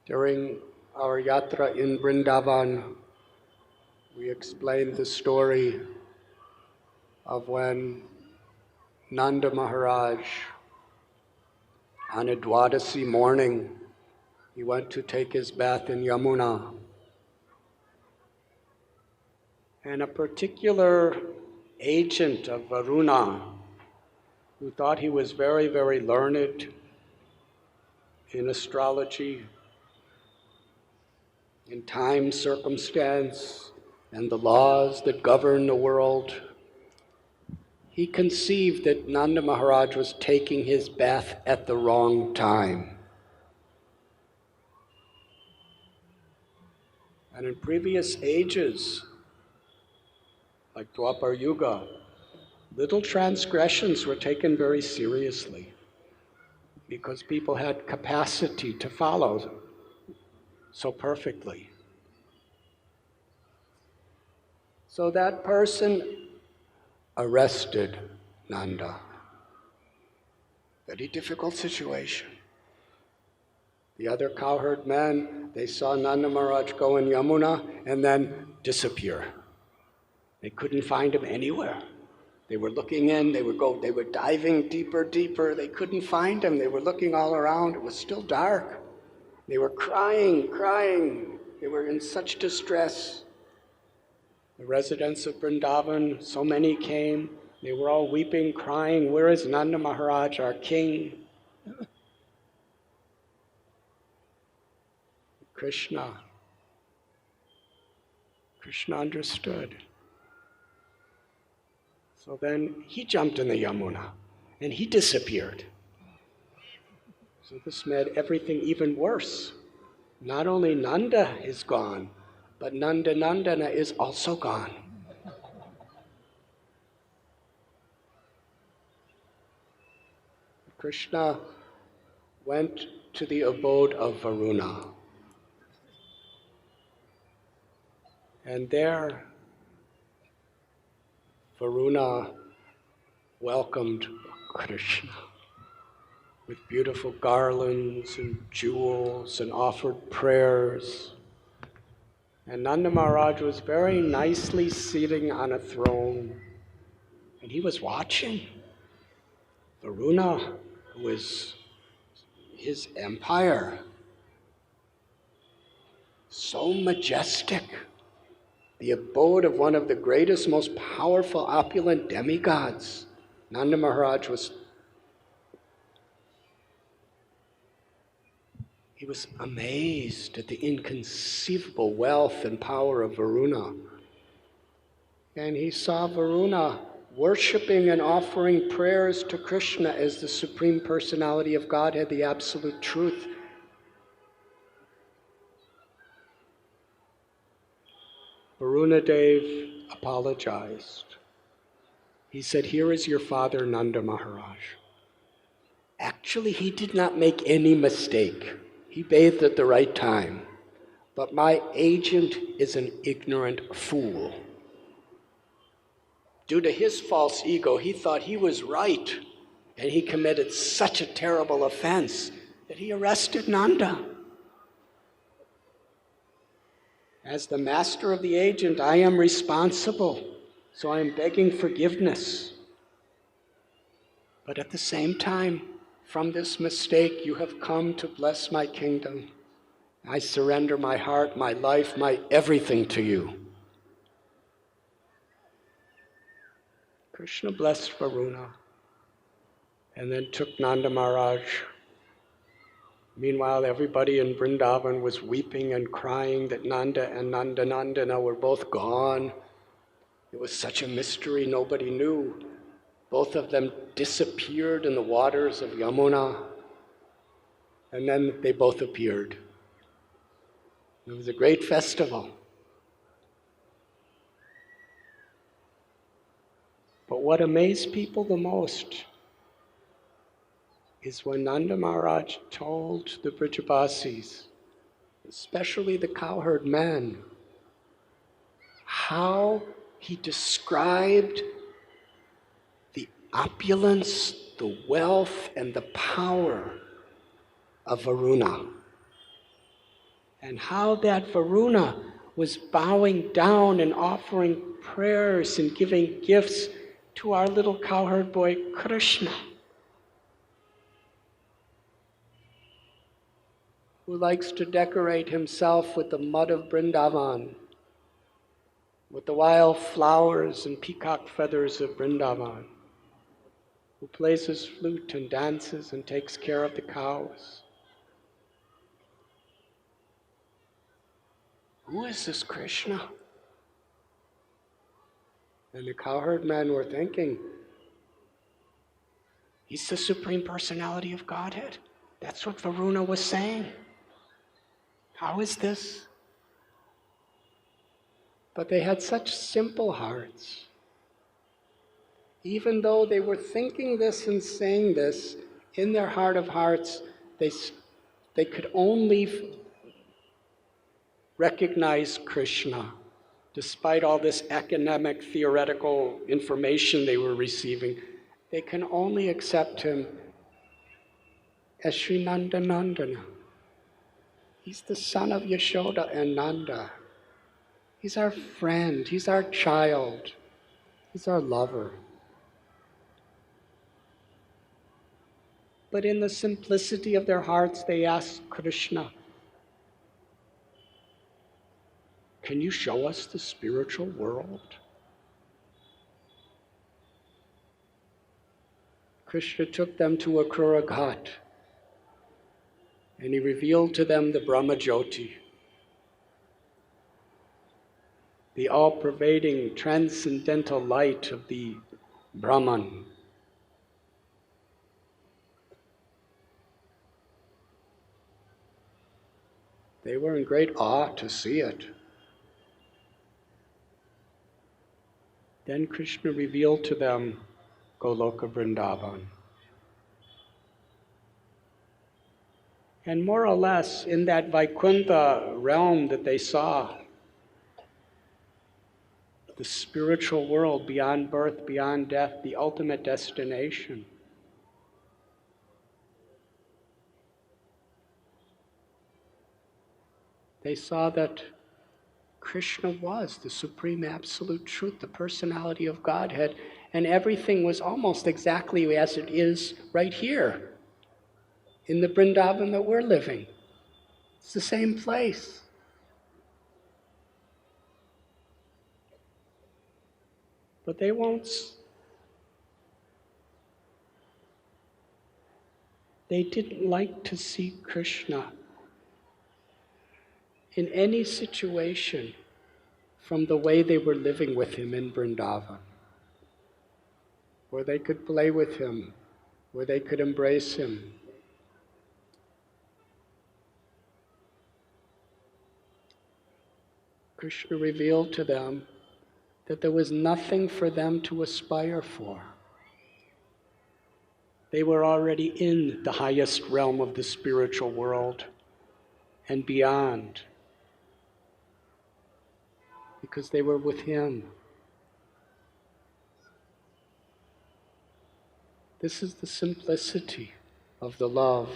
During our yatra in Vrindavan, we explained the story of when Nanda Maharaj, on a Dwadasi morning, he went to take his bath in Yamuna. And a particular agent of Varuna, who thought he was very, very learned in astrology, in time, circumstance, and the laws that govern the world, he conceived that Nanda Maharaj was taking his bath at the wrong time. And in previous ages, like Dwapar Yuga, little transgressions were taken very seriously because people had capacity to follow so perfectly. So that person arrested Nanda. Very difficult situation. The other cowherd men, they saw Nanda Maharaj go in Yamuna and then disappear. They couldn't find him anywhere. They were looking in, they were diving deeper, deeper. They couldn't find him. They were looking all around. It was still dark. They were crying. They were in such distress. The residents of Vrindavan, so many came. They were all weeping, crying, "Where is Nanda Maharaj, our king?" Krishna understood. So then he jumped in the Yamuna and he disappeared. So this made everything even worse. Not only Nanda is gone, but Nanda Nandana is also gone. Krishna went to the abode of Varuna. And there, Varuna welcomed Krishna with beautiful garlands and jewels and offered prayers. And Nanda Maharaj was very nicely sitting on a throne, and he was watching Varuna, who was his empire, so majestic, the abode of one of the greatest, most powerful, opulent demigods. Nanda Maharaj was amazed at the inconceivable wealth and power of Varuna. And he saw Varuna worshiping and offering prayers to Krishna as the Supreme Personality of Godhead, the Absolute Truth. Varuna Dev apologized. He said, "Here is your father, Nanda Maharaj. Actually, he did not make any mistake. He bathed at the right time. But my agent is an ignorant fool. Due to his false ego, he thought he was right, and he committed such a terrible offense that he arrested Nanda. As the master of the agent, I am responsible, so I am begging forgiveness. But at the same time, from this mistake, you have come to bless my kingdom. I surrender my heart, my life, my everything to you." Krishna blessed Varuna and then took Nanda Maharaj. Meanwhile, everybody in Vrindavan was weeping and crying that Nanda and Nanda Nandana were both gone. It was such a mystery, nobody knew. Both of them disappeared in the waters of Yamuna, and then they both appeared. It was a great festival. But what amazed people the most is when Nanda Maharaj told the Brijabasis, especially the cowherd men, how he described the opulence, the wealth, and the power of Varuna. and how that Varuna was bowing down and offering prayers and giving gifts to our little cowherd boy Krishna, who likes to decorate himself with the mud of Vrindavan, with the wild flowers and peacock feathers of Vrindavan, who plays his flute and dances and takes care of the cows. Who is this Krishna? And the cowherd men were thinking, he's the Supreme Personality of Godhead. That's what Varuna was saying. How is this? But they had such simple hearts. Even though they were thinking this and saying this, in their heart of hearts, they could only recognize Krishna, despite all this academic, theoretical information they were receiving. They can only accept him as Sri Nandanandana. He's the son of Yashoda and Nanda. He's our friend, he's our child, he's our lover. But in the simplicity of their hearts, they asked Krishna, can you show us the spiritual world? Krishna took them to a Akrura Ghat, and he revealed to them the Brahma Jyoti, the all-pervading, transcendental light of the Brahman. They were in great awe to see it. Then Krishna revealed to them Goloka Vrindavan. And more or less in that Vaikuntha realm that they saw, the spiritual world beyond birth, beyond death, the ultimate destination, they saw that Krishna was the supreme absolute truth, the personality of Godhead, and everything was almost exactly as it is right here in the Vrindavan that we're living. It's the same place. But they didn't like to see Krishna in any situation from the way they were living with him in Vrindavan, where they could play with him, where they could embrace him. Krishna revealed to them that there was nothing for them to aspire for. They were already in the highest realm of the spiritual world and beyond, because they were with him. This is the simplicity of the love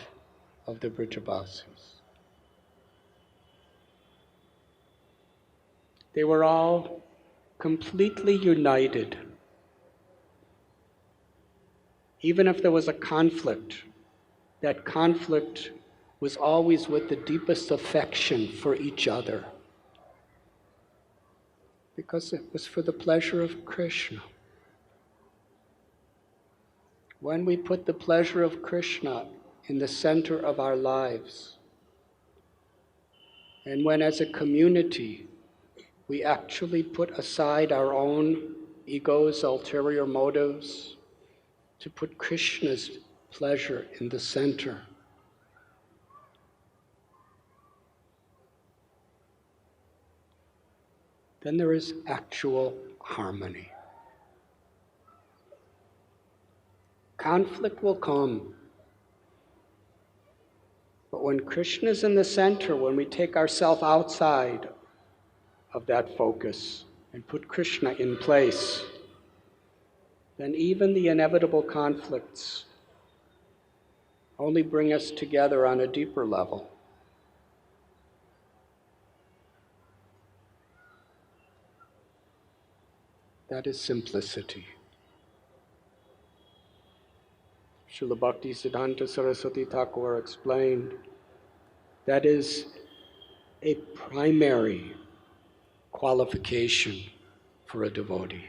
of the Brijabasis. They were all completely united. Even if there was a conflict, that conflict was always with the deepest affection for each other, because it was for the pleasure of Krishna. When we put the pleasure of Krishna in the center of our lives, and when as a community we actually put aside our own egos, ulterior motives, to put Krishna's pleasure in the center, then there is actual harmony. Conflict will come, but when Krishna is in the center, when we take ourselves outside of that focus and put Krishna in place, then even the inevitable conflicts only bring us together on a deeper level. That is simplicity. Srila Bhaktisiddhanta Saraswati Thakur explained that is a primary qualification for a devotee.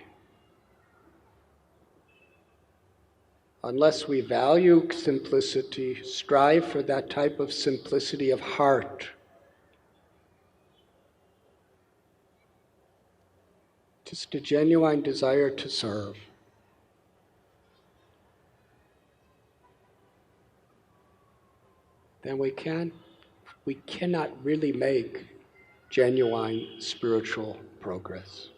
Unless we value simplicity, strive for that type of simplicity of heart, just a genuine desire to serve, then we cannot really make genuine spiritual progress.